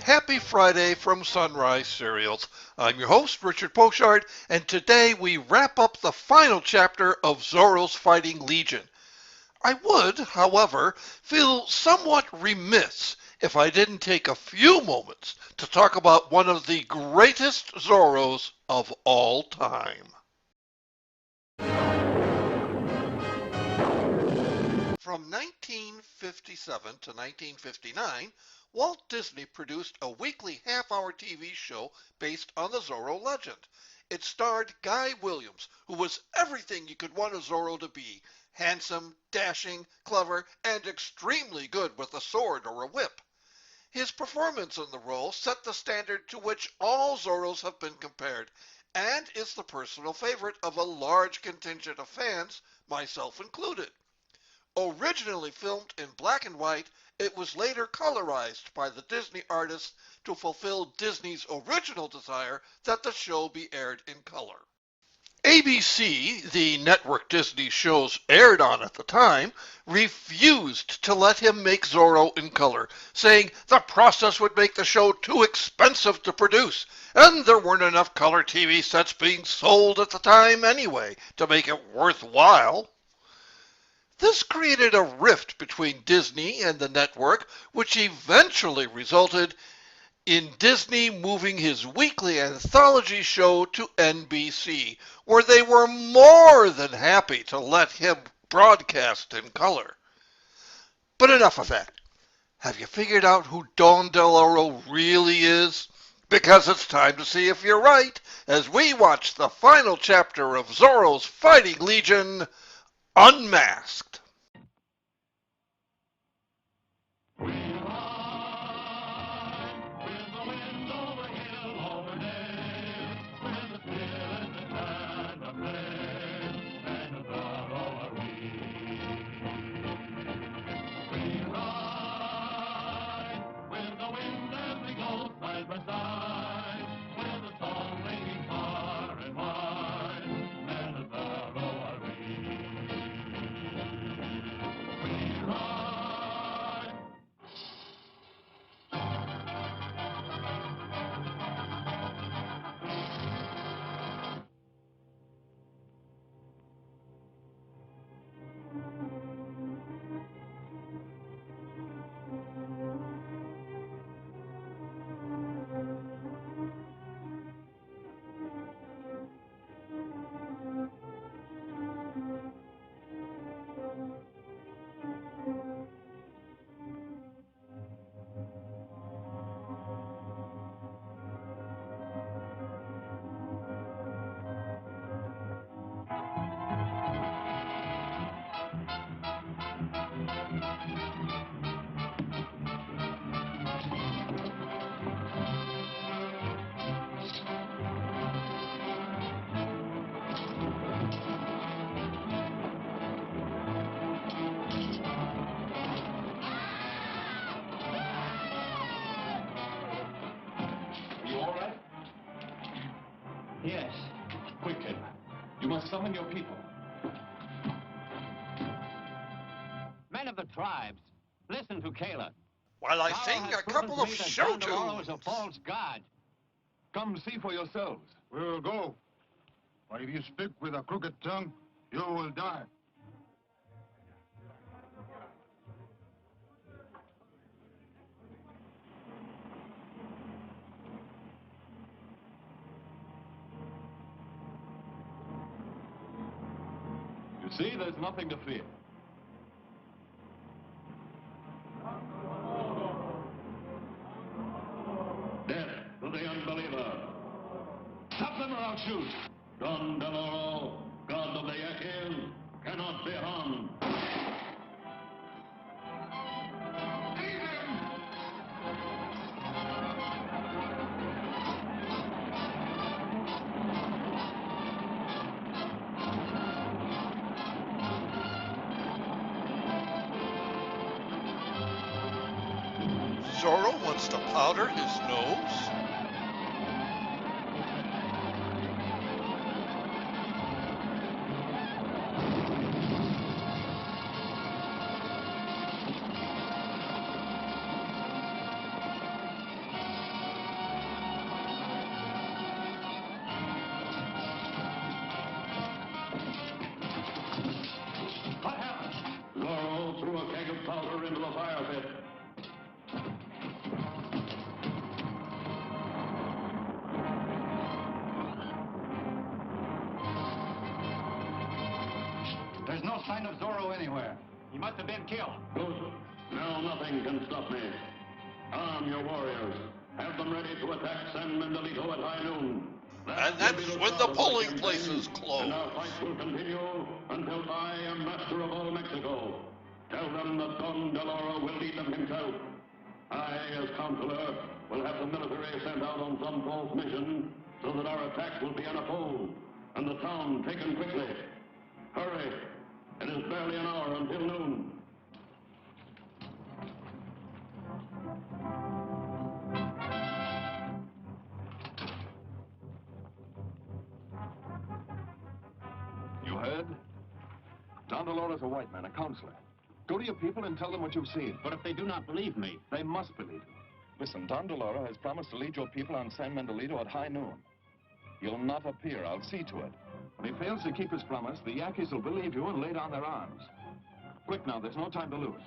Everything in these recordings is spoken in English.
happy Friday from Sunrise Serials. I'm your host, Richard Pochard, and today we wrap up the final chapter of Zorro's Fighting Legion. I would, however, feel somewhat remiss if I didn't take a few moments to talk about one of the greatest Zorros of all time. From 1957 to 1959, Walt Disney produced a weekly half-hour TV show based on the Zorro legend. It starred Guy Williams, who was everything you could want a Zorro to be: handsome, dashing, clever, and extremely good with a sword or a whip. His performance in the role set the standard to which all Zorros have been compared, and is the personal favorite of a large contingent of fans, myself included. Originally filmed in black and white, it was later colorized by the Disney artists to fulfill Disney's original desire that the show be aired in color. ABC, the network Disney shows aired on at the time, refused to let him make Zorro in color, saying the process would make the show too expensive to produce, and there weren't enough color TV sets being sold at the time anyway to make it worthwhile. This created a rift between Disney and the network, which eventually resulted in Disney moving his weekly anthology show to NBC, where they were more than happy to let him broadcast in color. But enough of that. Have you figured out who Don Del Oro really is? Because it's time to see if you're right as we watch the final chapter of Zorro's Fighting Legion, Unmasked. Yes, quickly. You must summon your people. Men of the tribes, listen to Kayla. While I sing a couple of show Zorro is a tunes. false god. Come see for yourselves. We will go. But if you speak with a crooked tongue, you will die. You see, there's nothing to fear. Death to the unbeliever. Stop them or I'll shoot. Don Del Oro, god of the Yakil, cannot be harmed. Zorro wants to powder his nose? no sign of Zorro anywhere. He must have been killed. Good. Now nothing can stop me. Arm your warriors. Have them ready to attack San Mendolito at high noon. And that's when the polling places close. And our fight will continue until I am master of all Mexico. Tell them that Don Deloro will lead them himself. I, as counselor, will have the military sent out on some false mission so that our attack will be unopposed and the town taken quickly. Hurry. It is barely an hour until noon. You heard? Don Deloro's a white man, a counselor. Go to your people and tell them what you've seen. But if they do not believe me, They must believe you. Listen, Don Deloro has promised to lead your people on San Mendolito at high noon. He'll not appear. I'll see to it. When he fails to keep his promise, the Yankees will believe you and lay down their arms. Quick now, there's no time to lose.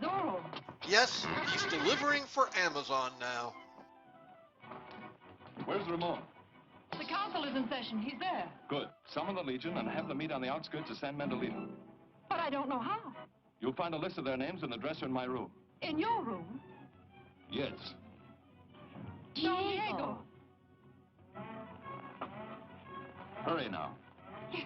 Zorro. Yes, he's delivering for Amazon now. Where's Ramon? The council is in session. He's there. Good. Summon the Legion and have them meet on the outskirts of San Mendolito. But I don't know how. You'll find a list of their names in the dresser in my room. In your room? Yes. Diego. Hurry now. Yes.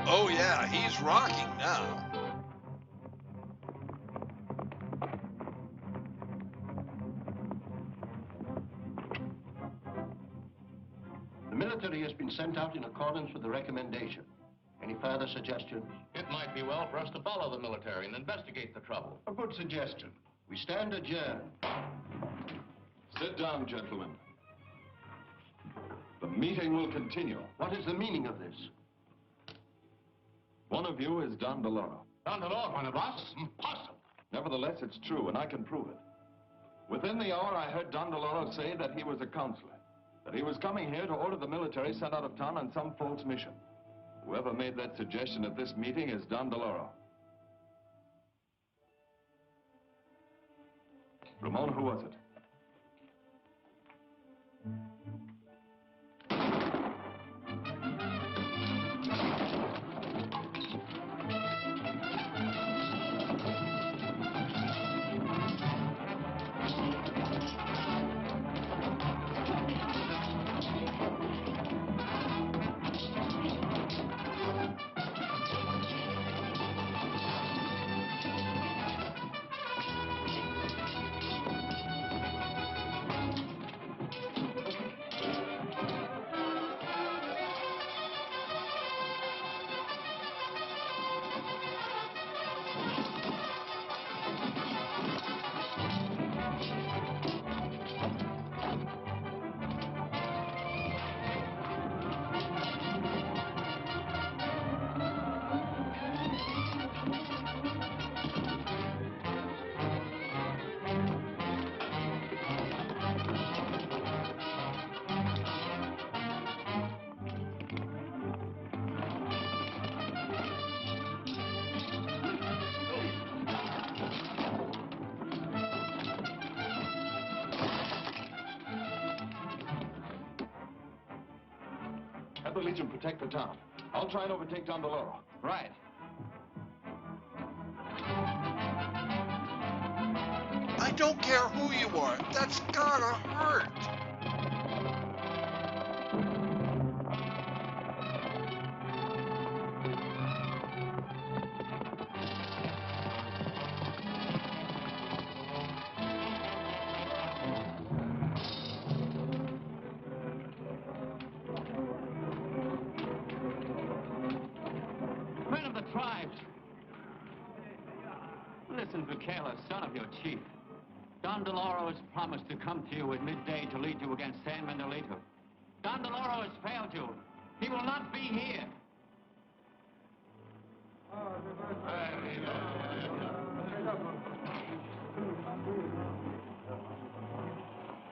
Oh yeah, he's rocking now. The military has been sent out in accordance with the recommendation. Any further suggestions? it might be well for us to follow the military and investigate the trouble. A good suggestion. We stand adjourned. Sit down, gentlemen. The meeting will continue. What is the meaning of this? One of you is Don Deloro. Don Deloro, one of us? Impossible. Nevertheless, it's true, and I can prove it. Within the hour, I heard Don Deloro say that he was a counselor, that he was coming here to order the military sent out of town on some false mission. Whoever made that suggestion at this meeting is Don Deloro. Ramon, who was it? the Legion protect the town. I'll try and overtake Don DeLoro. Right. I don't care who you are. That's gotta hurt. Men of the tribes. Listen, Bukala, son of your chief. Don DeLoro has promised to come to you at midday to lead you against San Mendolito. Don DeLoro has failed you. He will not be here.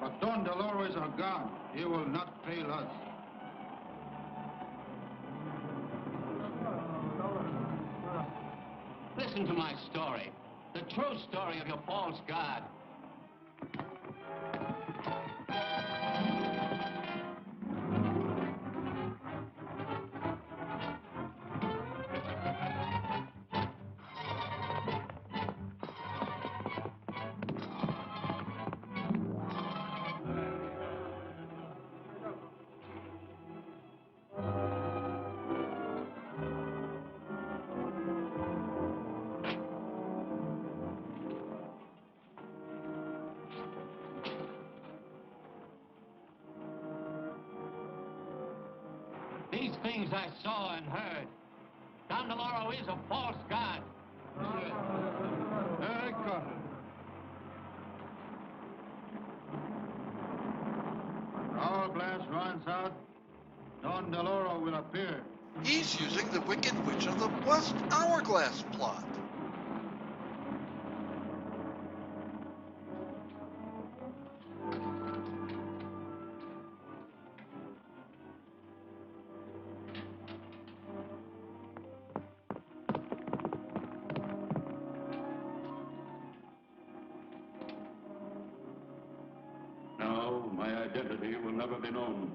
But Don DeLoro is our God. He will not fail us. Listen to my story. The true story of your false god. These things I saw and heard. Don DeLoro is a false god. When our glass runs out, Don DeLoro will appear. He's using the Wicked Witch of the West Hourglass plot. Now my identity will never be known.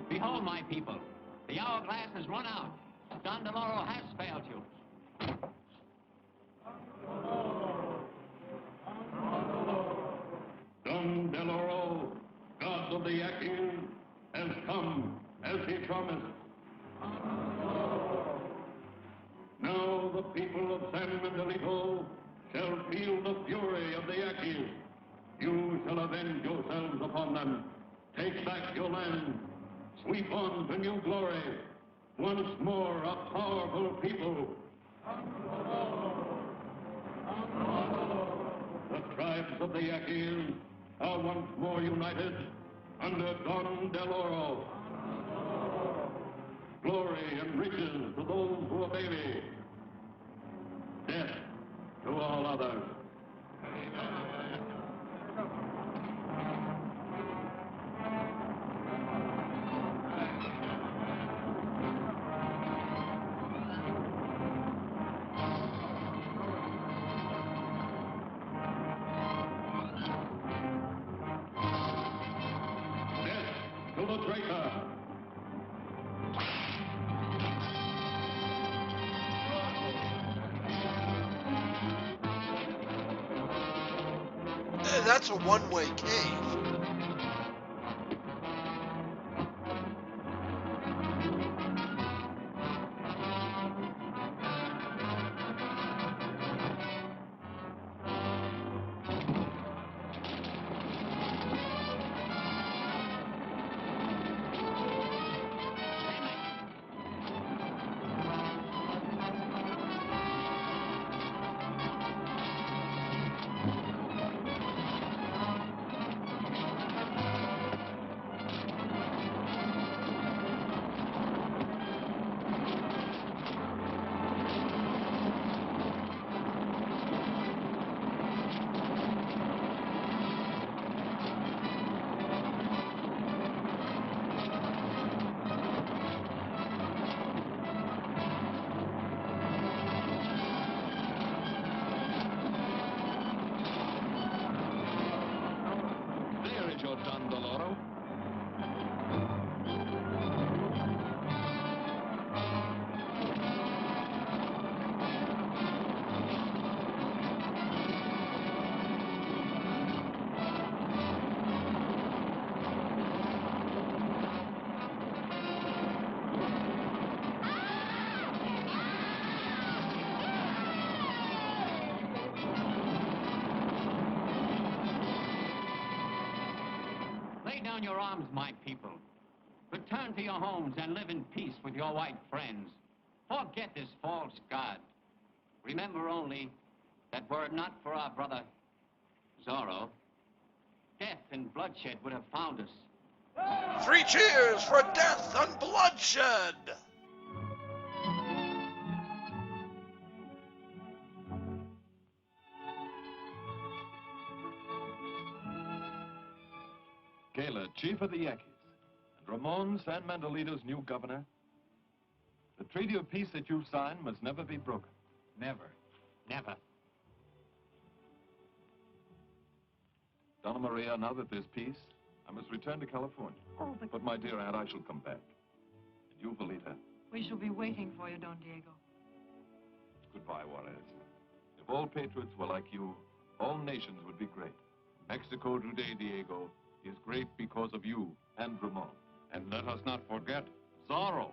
Behold, my people. The hourglass has run out. Don DeLoro has failed you. Don DeLoro, God of the Yakil, has come as he promised. Now the people of San Mendolito shall feel the fury of the Yakil. You shall avenge yourselves upon them. Take back your land. Sweep on to new glory. Once more a powerful people. The tribes of the Yakil are once more united under Don DeLoro. Glory and riches to those who obey me. Death to all others. Death to the traitor. That's a one-way cave. Lay down your arms, my people. Return to your homes and live in peace with your white friends. Forget this false god. Remember only that were it not for our brother Zorro, death and bloodshed would have found us. 3 cheers for death and bloodshed! Gala, chief of the Yankees, and Ramon San Manolito's new governor. The treaty of peace that you've signed must never be broken. Never. Never. Donna Maria, now that there's peace, I must return to California. Oh, But my dear aunt, I shall come back. And you, Velita, we shall be waiting for you, Don Diego. goodbye, Juarez. If all patriots were like you, all nations would be great. Mexico today, Diego, is great because of you and Ramon. And let us not forget Zorro.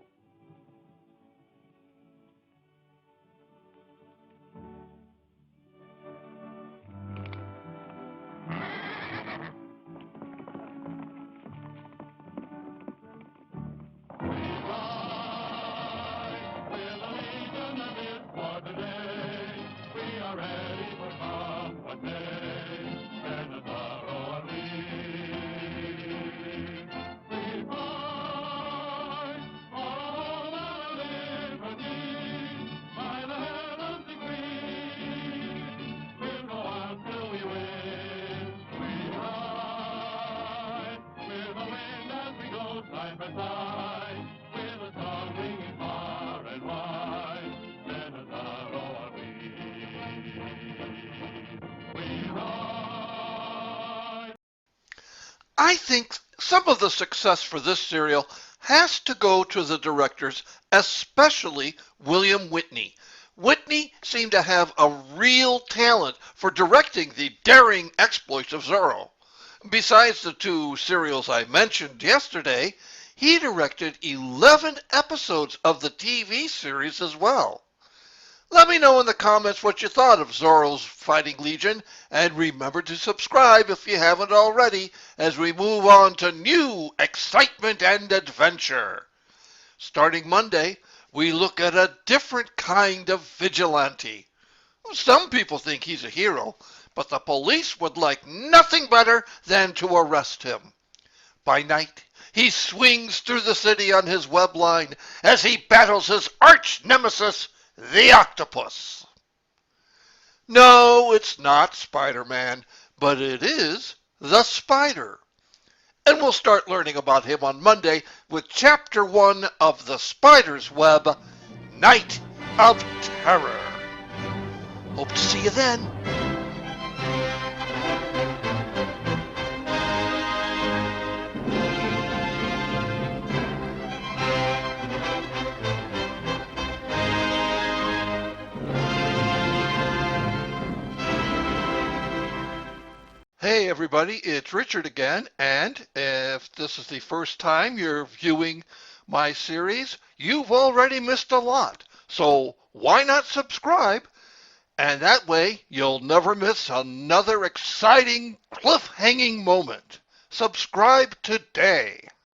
I think some of the success for this serial has to go to the directors, especially William Whitney. Whitney seemed to have a real talent for directing the daring exploits of Zorro. Besides the 2 serials I mentioned yesterday, he directed 11 episodes of the TV series as well. Let me know in the comments what you thought of Zorro's Fighting Legion, and remember to subscribe if you haven't already as we move on to new excitement and adventure. Starting Monday, we look at a different kind of vigilante. Some people think he's a hero, but the police would like nothing better than to arrest him. By night, he swings through the city on his web line as he battles his arch nemesis, the octopus. No, it's not Spider-Man, but it is the Spider. And we'll start learning about him on Monday with Chapter 1 of The Spider's Web, Night of Terror. Hope to see you then. Hey everybody, it's Richard again, and if this is the first time you're viewing my series, you've already missed a lot. So why not subscribe? And that way you'll never miss another exciting cliffhanging moment. Subscribe today.